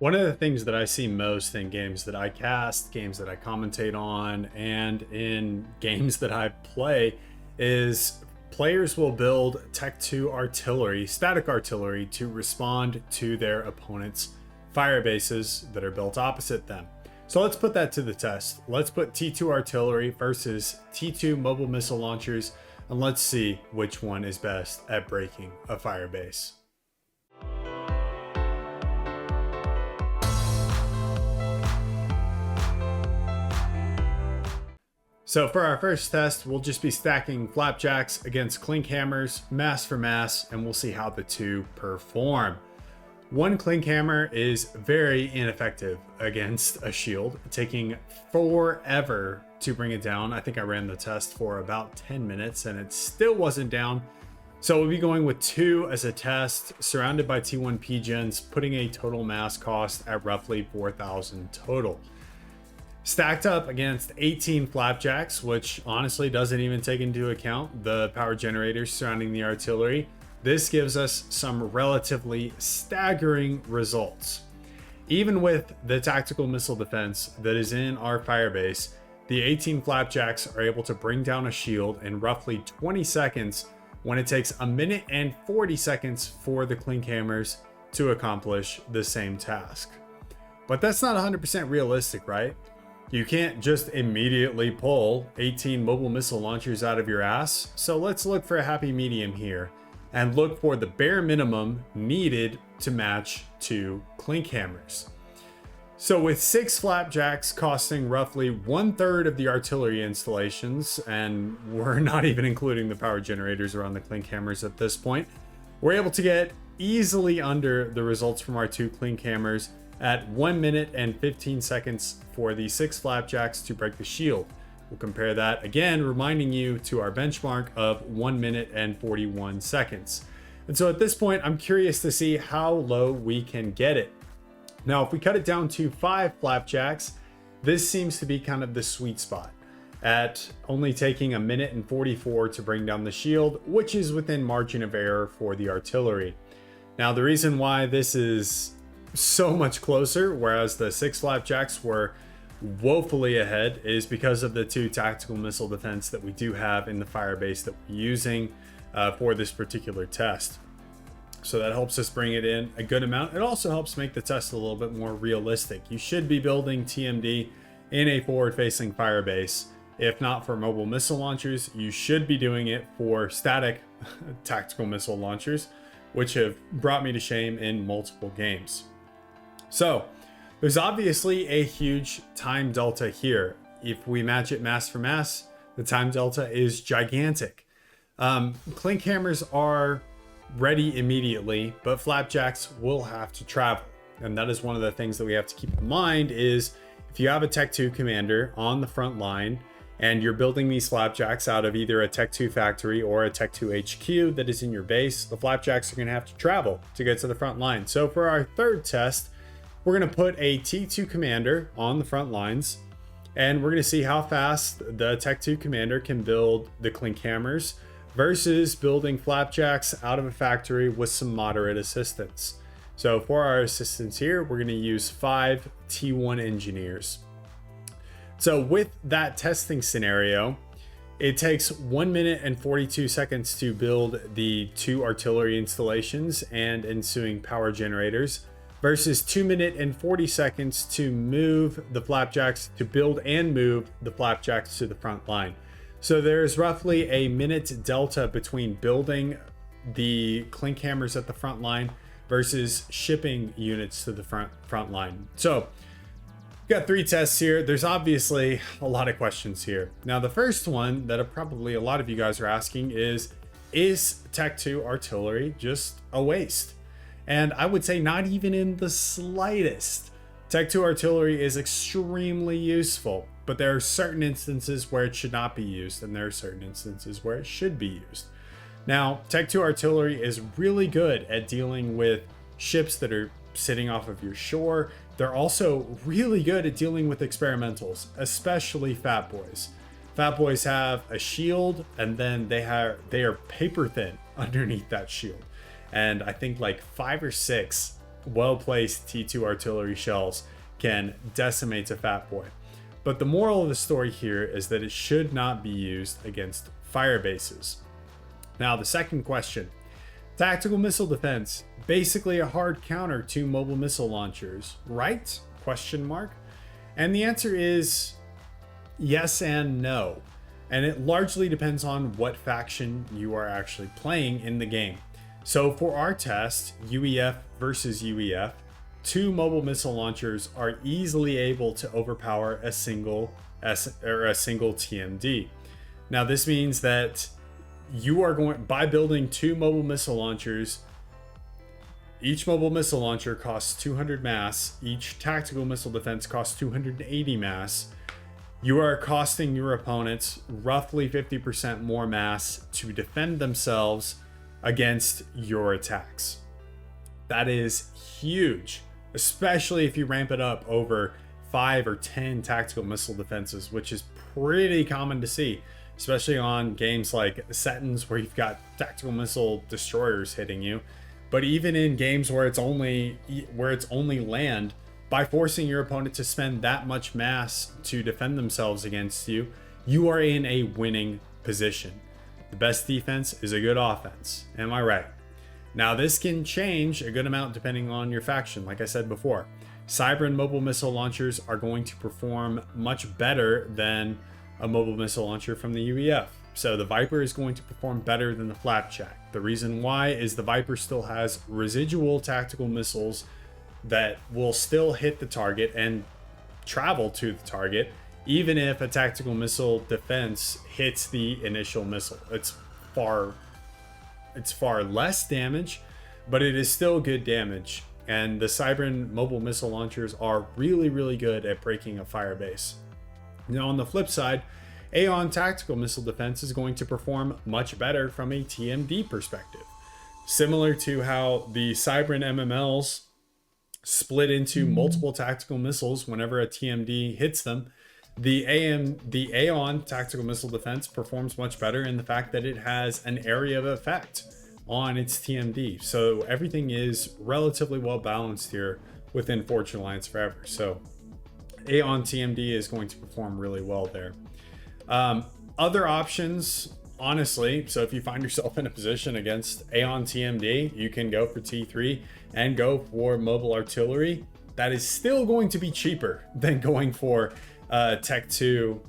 One of the things that I see most in games that I cast, games that I commentate on, and in games that I play is players will build Tech 2 artillery, static artillery, to respond to their opponent's fire bases that are built opposite them. So let's put that to the test. Let's put T2 artillery versus T2 mobile missile launchers, and let's see which one is best at breaking a fire base. So for our first test, we'll just be stacking flapjacks against clink hammers, mass for mass, and we'll see how the two perform. One clink hammer is very ineffective against a shield, taking forever to bring it down. I think I ran the test for about 10 minutes and it still wasn't down. So we'll be going with two as a test, surrounded by T1 P-gens, putting a total mass cost at roughly 4,000 total. Stacked up against 18 flapjacks, which honestly doesn't even take into account the power generators surrounding the artillery. This gives us some relatively staggering results. Even with the tactical missile defense that is in our firebase, the 18 flapjacks are able to bring down a shield in roughly 20 seconds when it takes 1 minute and 40 seconds for the clink hammers to accomplish the same task. But that's not 100% realistic, right? You can't just immediately pull 18 mobile missile launchers out of your ass. So let's look for a happy medium here and look for the bare minimum needed to match 2 clink hammers. So with 6 flapjacks costing roughly 1/3 of the artillery installations, and we're not even including the power generators around the clink hammers at this point, we're able to get easily under the results from our 2 clink hammers at 1 minute and 15 seconds for the 6 flapjacks to break the shield. We'll compare that again, reminding you to our benchmark of 1 minute and 41 seconds. And so at this point, I'm curious to see how low we can get it. Now, if we cut it down to 5 flapjacks, this seems to be kind of the sweet spot at only taking 1 minute and 44 to bring down the shield, which is within margin of error for the artillery. Now, the reason why this is so much closer, whereas the 6 flapjacks were woefully ahead, is because of the 2 tactical missile defense that we do have in the firebase that we're using for this particular test. So that helps us bring it in a good amount. It also helps make the test a little bit more realistic. You should be building TMD in a forward-facing firebase. If not for mobile missile launchers, you should be doing it for static tactical missile launchers, which have brought me to shame in multiple games. So there's obviously a huge time delta here. If we match it mass for mass, the time delta is gigantic. Clink hammers are ready immediately, but flapjacks will have to travel. And that is one of the things that we have to keep in mind is if you have a Tech 2 commander on the front line and you're building these flapjacks out of either a Tech 2 factory or a Tech 2 HQ that is in your base, the flapjacks are going to have to travel to get to the front line. So for our third test, we're going to put a T2 commander on the front lines, and we're going to see how fast the Tech 2 commander can build the clink hammers versus building flapjacks out of a factory with some moderate assistance. So for our assistance here, we're going to use 5 T1 engineers. So with that testing scenario, it takes 1 minute and 42 seconds to build the 2 artillery installations and ensuing power generators, versus 2 minutes and 40 seconds to move the flapjacks, to build and move the flapjacks to the front line. So there's roughly a minute delta between building the clink hammers at the front line versus shipping units to the front line. So we've got 3 tests here. There's obviously a lot of questions here. Now, the first one that probably a lot of you guys are asking is Tech 2 artillery just a waste? And I would say not even in the slightest. Tech 2 artillery is extremely useful, but there are certain instances where it should not be used, and there are certain instances where it should be used. Now, Tech 2 artillery is really good at dealing with ships that are sitting off of your shore. They're also really good at dealing with experimentals, especially Fat Boys. Fat Boys have a shield, and then they are paper thin underneath that shield. And I think like 5 or 6 well-placed T2 artillery shells can decimate a fat boy. But the moral of the story here is that it should not be used against Firebases. Now, the second question. Tactical missile defense, basically a hard counter to mobile missile launchers, right? Question mark. And the answer is yes and no. And it largely depends on what faction you are actually playing in the game. So for our test, UEF versus UEF, 2 mobile missile launchers are easily able to overpower a single TMD. Now this means that you are going, by building 2 mobile missile launchers, each mobile missile launcher costs 200 mass, each tactical missile defense costs 280 mass. You are costing your opponents roughly 50% more mass to defend themselves against your attacks. That is huge, especially if you ramp it up over 5 or 10 tactical missile defenses, which is pretty common to see, especially on games like Settins where you've got tactical missile destroyers hitting you. But even in games where it's only land, by forcing your opponent to spend that much mass to defend themselves against you, you are in a winning position. The best defense is a good offense. Am I right? Now, this can change a good amount depending on your faction. Like I said before, Cybran mobile missile launchers are going to perform much better than a mobile missile launcher from the UEF. So the Viper is going to perform better than the Flapjack. The reason why is the Viper still has residual tactical missiles that will still hit the target and travel to the target, even if a tactical missile defense hits the initial missile. It's far less damage, but it is still good damage. And the Cybran mobile missile launchers are really, really good at breaking a Firebase. Now, on the flip side, Aeon tactical missile defense is going to perform much better from a TMD perspective. Similar to how the Cybran MMLs split into multiple tactical missiles whenever a TMD hits them, the Aeon tactical missile defense performs much better in the fact that it has an area of effect on its TMD. So everything is relatively well balanced here within Fortune Alliance Forever. So Aeon TMD is going to perform really well there. Other options, honestly, so if you find yourself in a position against Aeon TMD, you can go for T3 and go for mobile artillery. That is still going to be cheaper than going for Tech 2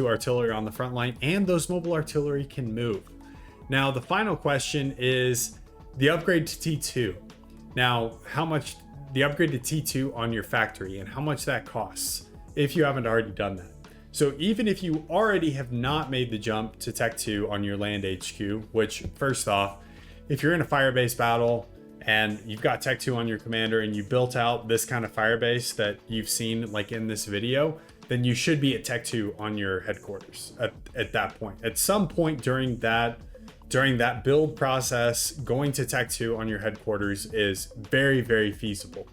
artillery on the front line, and those mobile artillery can move. Now, the final question is the upgrade to T2. Now, how much the upgrade to T2 on your factory and how much that costs if you haven't already done that. So even if you already have not made the jump to Tech 2 on your land HQ, which first off, if you're in a Firebase battle and you've got Tech 2 on your commander and you built out this kind of Firebase that you've seen like in this video, then you should be at Tech 2 on your headquarters at that point. At some point during that build process, going to Tech 2 on your headquarters is very, very feasible.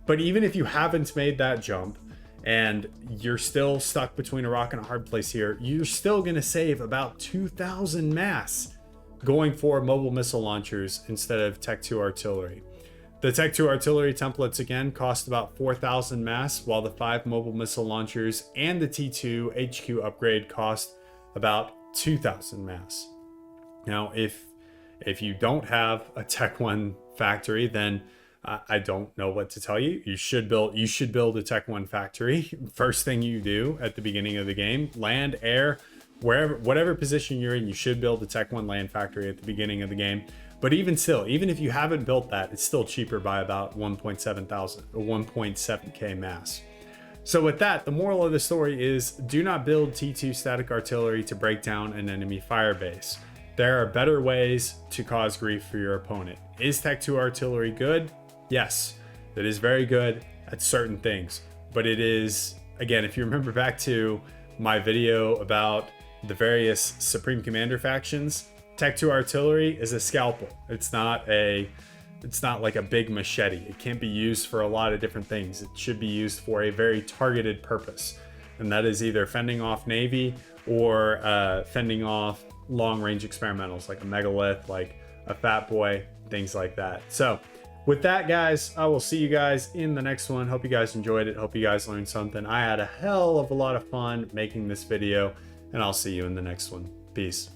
But even if you haven't made that jump and you're still stuck between a rock and a hard place here, you're still going to save about 2,000 mass going for mobile missile launchers instead of Tech 2 artillery. The Tech 2 artillery templates again cost about 4,000 mass, while the 5 mobile missile launchers and the T2 HQ upgrade cost about 2,000 mass. Now, if you don't have a Tech 1 factory, then I don't know what to tell you. You should build a Tech 1 factory. First thing you do at the beginning of the game, land, air, whatever position you're in, you should build a Tech 1 land factory at the beginning of the game. But even still, even if you haven't built that, it's still cheaper by about 1.7k mass. So with that, the moral of the story is do not build T2 static artillery to break down an enemy fire base. There are better ways to cause grief for your opponent. Is Tech 2 artillery good? Yes, it is very good at certain things. But it is, again, if you remember back to my video about the various Supreme Commander factions, Tech 2 artillery is a scalpel. It's not like a big machete. It can't be used for a lot of different things. It should be used for a very targeted purpose. And that is either fending off Navy or fending off long range experimentals like a megalith, like a fat boy, things like that. So With that, guys, I will see you guys in the next one. Hope you guys enjoyed it. Hope you guys learned something. I had a hell of a lot of fun making this video, and I'll see you in the next one. Peace.